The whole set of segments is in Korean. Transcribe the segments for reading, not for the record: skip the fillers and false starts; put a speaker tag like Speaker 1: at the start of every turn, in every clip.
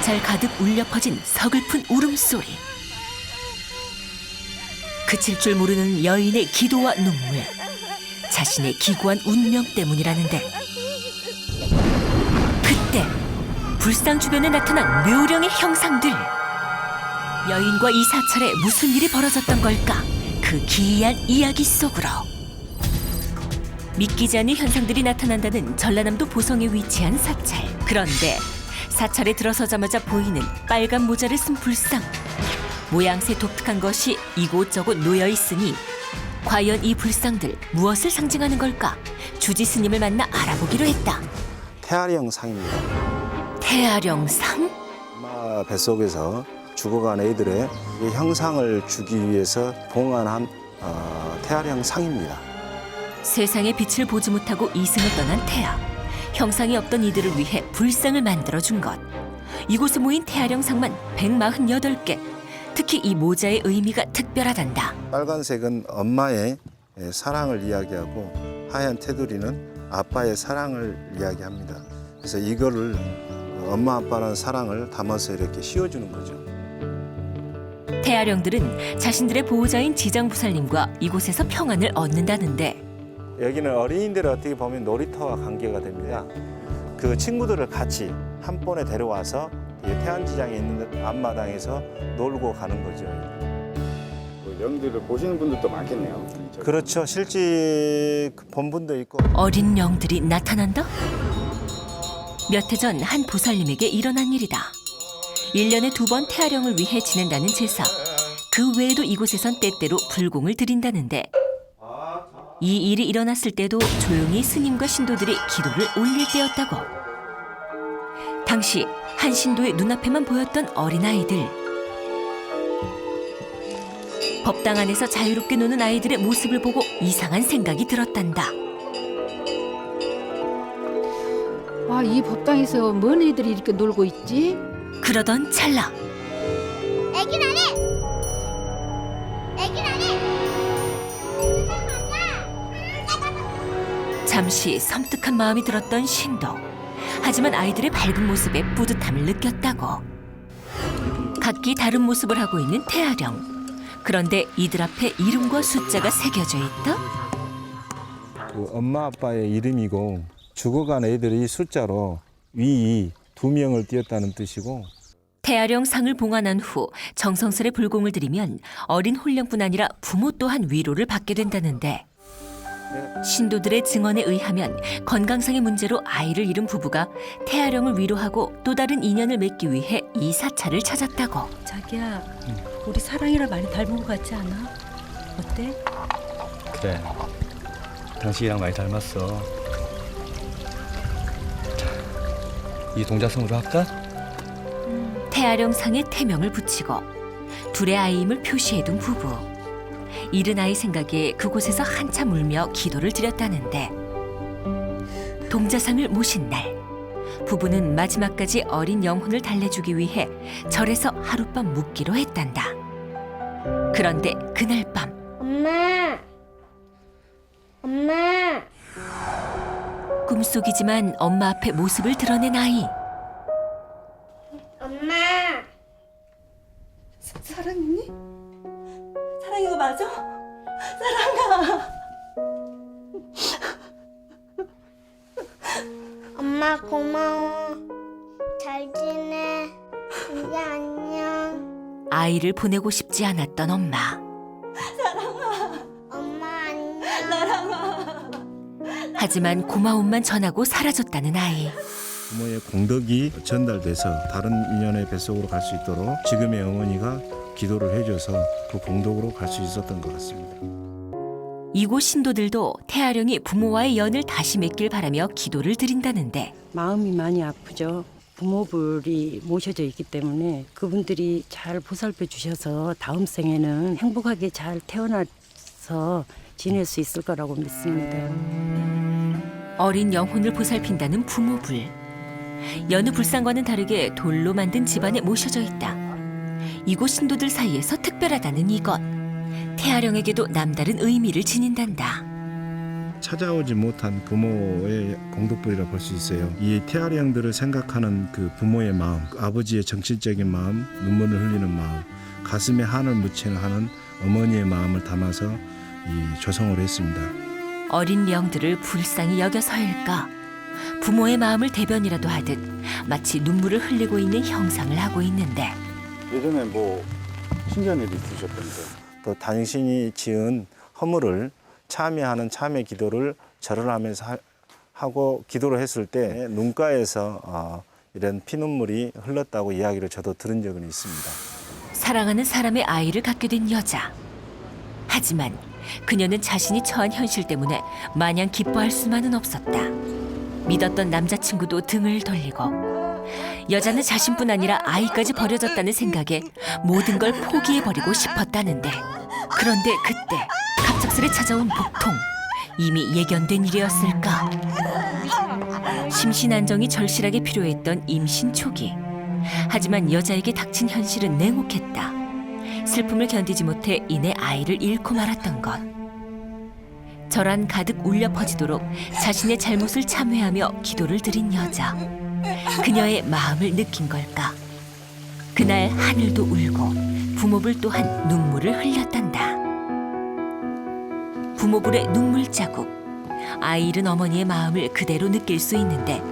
Speaker 1: 사찰 가득 울려 퍼진 서글픈 울음소리. 그칠 줄 모르는 여인의 기도와 눈물. 자신의 기구한 운명 때문이라는데. 그때 불상 주변에 나타난 묘령의 형상들. 여인과 이 사찰에 무슨 일이 벌어졌던 걸까? 그 기이한 이야기 속으로. 믿기지 않는 현상들이 나타난다는 전라남도 보성에 위치한 사찰. 그런데 사찰에 들어서자마자 보이는 빨간 모자를 쓴 불상. 모양새 독특한 것이 이곳저곳 놓여 있으니 과연 이 불상들 무엇을 상징하는 걸까? 주지 스님을 만나 알아보기로 했다.
Speaker 2: 태아령 상입니다.
Speaker 1: 태아령 상?
Speaker 2: 엄마 뱃속에서 죽어간 애들의 이 형상을 주기 위해서 봉안한 태아령 상입니다. 세상의
Speaker 1: 빛을 보지 못하고 이승을 떠난 태아. 형상이 없던 이들을 위해 불상을 만들어준 것. 이곳에 모인 태아령 상만 148개. 특히 이 모자의 의미가 특별하단다.
Speaker 2: 빨간색은 엄마의 사랑을 이야기하고 하얀 테두리는 아빠의 사랑을 이야기합니다. 그래서 이거를 엄마 아빠라는 사랑을 담아서 이렇게 씌워주는 거죠.
Speaker 1: 태아령들은 자신들의 보호자인 지장부살님과 이곳에서 평안을 얻는다는데
Speaker 2: 여기는 어린이들 어떻게 보면 놀이터와 관계가 됩니다. 그 친구들을 같이 한 번에 데려와서 태안지장에 있는 앞마당에서 놀고 가는 거죠.
Speaker 3: 영들을 보시는 분들도 많겠네요.
Speaker 2: 그렇죠. 실제 본 분도 있고.
Speaker 1: 어린 영들이 나타난다? 몇 해 전 한 보살님에게 일어난 일이다. 1년에 2번 태아령을 위해 지낸다는 제사. 그 외에도 이곳에선 때때로 불공을 드린다는데 이 일이 일어났을 때도 조용히 스님과 신도들이 기도를 올릴 때였다고. 당시 한 신도의 눈앞에만 보였던 어린아이들. 법당 안에서 자유롭게 노는 아이들의 모습을 보고 이상한 생각이 들었단다.
Speaker 4: 아, 이 법당에서 뭔 애들이 이렇게 놀고 있지?
Speaker 1: 그러던 찰나
Speaker 5: 애긴 안 해! 애긴 안 해!
Speaker 1: 잠시 섬뜩한 마음이 들었던 신도. 하지만 아이들의 밝은 모습에 뿌듯함을 느꼈다고. 각기 다른 모습을 하고 있는 태아령. 그런데 이들 앞에 이름과 숫자가 새겨져 있다?
Speaker 2: 그 엄마 아빠의 이름이고 죽어간 애들이 숫자로 위 2명을 띄었다는 뜻이고.
Speaker 1: 태아령 상을 봉안한 후 정성스레 불공을 드리면 어린 홀령뿐 아니라 부모 또한 위로를 받게 된다는데 신도들의 증언에 의하면 건강상의 문제로 아이를 잃은 부부가 태아령을 위로하고 또 다른 인연을 맺기 위해 이 사찰을 찾았다고.
Speaker 6: 자기야, 우리 사랑이랑 많이 닮은 것 같지 않아? 어때?
Speaker 7: 그래, 당신이랑 많이 닮았어. 자, 이 동자성으로 할까?
Speaker 1: 태아령 상에 태명을 붙이고 둘의 아이임을 표시해둔 부부. 잃은 아이 생각에 그곳에서 한참 울며 기도를 드렸다는데 동자상을 모신 날 부부는 마지막까지 어린 영혼을 달래주기 위해 절에서 하룻밤 묵기로 했단다. 그런데 그날 밤
Speaker 5: 엄마! 엄마!
Speaker 1: 꿈속이지만 엄마 앞에 모습을 드러낸 아이.
Speaker 5: 엄마!
Speaker 6: 사랑이니? 사랑이가 맞아? 사랑아!
Speaker 5: 엄마 고마워. 잘 지내. 이제 안녕.
Speaker 1: 아이를 보내고 싶지 않았던 엄마.
Speaker 5: 엄마 안녕.
Speaker 1: 하지만 고마움만 전하고 사라졌다는 아이.
Speaker 2: 부모의 공덕이 전달돼서 다른 인연의 뱃속으로 갈 수 있도록 지금의 어머니가 기도를 해줘서 그 공덕으로 갈 수 있었던 것 같습니다.
Speaker 1: 이곳 신도들도 태아령이 부모와의 연을 다시 맺길 바라며 기도를 드린다는데
Speaker 6: 마음이 많이 아프죠. 부모들이 모셔져 있기 때문에 그분들이 잘 보살펴 주셔서 다음 생에는 행복하게 잘 태어나서 지낼 수 있을 거라고 믿습니다.
Speaker 1: 어린 영혼을 보살핀다는 부모불. 여느 불상과는 다르게 돌로 만든 집안에 모셔져 있다. 이곳 신도들 사이에서 특별하다는 이것. 태아령에게도 남다른 의미를 지닌단다.
Speaker 2: 찾아오지 못한 부모의 공덕불이라 볼 수 있어요. 이 태아령들을 생각하는 그 부모의 마음, 아버지의 정신적인 마음, 눈물을 흘리는 마음, 가슴에 한을 묻히는 하는 어머니의 마음을 담아서 이 조성을 했습니다.
Speaker 1: 어린 영들을 불쌍히 여겨서일까? 부모의 마음을 대변이라도 하듯 마치 눈물을 흘리고 있는 형상을 하고 있는데
Speaker 3: 예전에 뭐 신기한 일이 있으셨던데.
Speaker 2: 또 당신이 지은 허물을 참여하는 참회 기도를 절을 하면서 하고 기도를 했을 때 눈가에서 이런 피눈물이 흘렀다고 이야기를 저도 들은 적은 있습니다.
Speaker 1: 사랑하는 사람의 아이를 갖게 된 여자. 하지만 그녀는 자신이 처한 현실 때문에 마냥 기뻐할 수만은 없었다. 믿었던 남자친구도 등을 돌리고 여자는 자신뿐 아니라 아이까지 버려졌다는 생각에 모든 걸 포기해버리고 싶었다는데 그런데 그때 갑작스레 찾아온 복통. 이미 예견된 일이었을까? 심신 안정이 절실하게 필요했던 임신 초기. 하지만 여자에게 닥친 현실은 냉혹했다. 슬픔을 견디지 못해 이내 아이를 잃고 말았던 것. 절한 가득 울려 퍼지도록 자신의 잘못을 참회하며 기도를 드린 여자. 그녀의 마음을 느낀 걸까? 그날 하늘도 울고 부모불 또한 눈물을 흘렸단다. 부모불의 눈물 자국. 아이 잃은 어머니의 마음을 그대로 느낄 수 있는데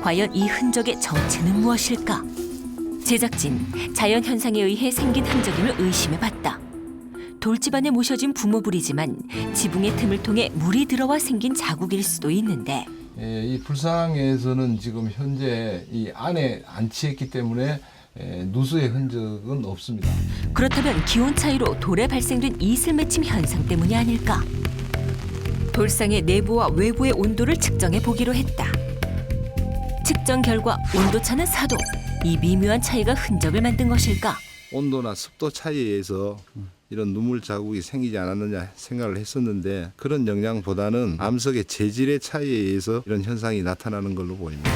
Speaker 1: 과연 이 흔적의 정체는 무엇일까? 제작진, 자연현상에 의해 생긴 흔적임을 의심해봤다. 돌집안에 모셔진 부모불이지만 지붕의 틈을 통해 물이 들어와 생긴 자국일 수도 있는데
Speaker 8: 이 불상에서는 지금 현재 이 안에 안치했기 때문에 누수의 흔적은 없습니다.
Speaker 1: 그렇다면 기온 차이로 돌에 발생된 이슬 맺힘 현상 때문이 아닐까? 돌상의 내부와 외부의 온도를 측정해 보기로 했다. 측정 결과 온도차는 4도. 이 미묘한 차이가 흔적을 만든 것일까?
Speaker 8: 온도나 습도 차이에 의해서 이런 눈물 자국이 생기지 않았느냐 생각을 했었는데 그런 영향보다는 암석의 재질의 차이에 의해서 이런 현상이 나타나는 걸로 보입니다.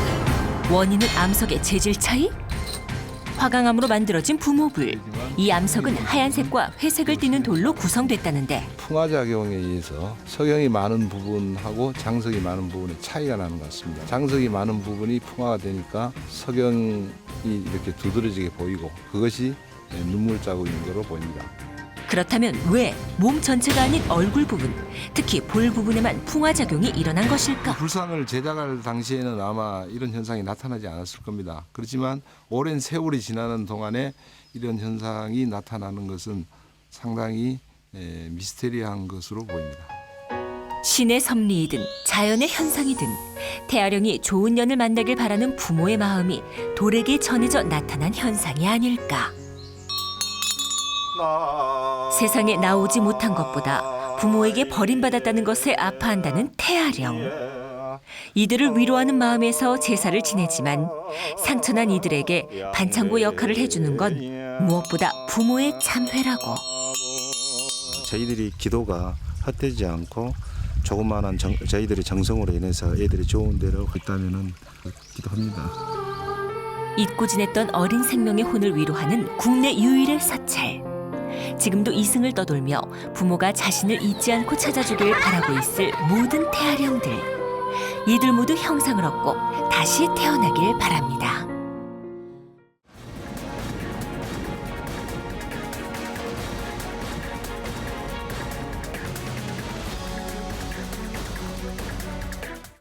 Speaker 1: 원인은 암석의 재질 차이? 화강암으로 만들어진 부모불. 이 암석은 하얀색과 회색을 띠는 돌로 구성됐다는데
Speaker 8: 풍화작용에 의해서 석영이 많은 부분하고 장석이 많은 부분의 차이가 나는 것 같습니다. 장석이 많은 부분이 풍화가 되니까 석영이 이렇게 두드러지게 보이고 그것이 눈물 자국인 것으로 보입니다.
Speaker 1: 그렇다면 왜 몸 전체가 아닌 얼굴 부분, 특히 볼 부분에만 풍화작용이 일어난 것일까?
Speaker 8: 불상을 제작할 당시에는 아마 이런 현상이 나타나지 않았을 겁니다. 그렇지만 오랜 세월이 지나는 동안에 이런 현상이 나타나는 것은 상당히 미스테리한 것으로 보입니다.
Speaker 1: 신의 섭리이든 자연의 현상이든 태아령이 좋은 년을 만나길 바라는 부모의 마음이 돌에게 전해져 나타난 현상이 아닐까? 세상에 나오지 못한 것보다 부모에게 버림받았다는 것에 아파한다는 태아령. 이들을 위로하는 마음에서 제사를 지내지만 상처난 이들에게 반창고 역할을 해주는 건 무엇보다 부모의 참회라고.
Speaker 2: 저희들이 기도가 헛되지 않고 조그마한 저희들의 정성으로 인해서 애들이 좋은 데로 있다면은 기도합니다.
Speaker 1: 잊고 지냈던 어린 생명의 혼을 위로하는 국내 유일의 사찰. 지금도 이승을 떠돌며 부모가 자신을 잊지 않고 찾아주길 바라고 있을 모든 태아령들. 이들 모두 형상을 얻고 다시 태어나길 바랍니다.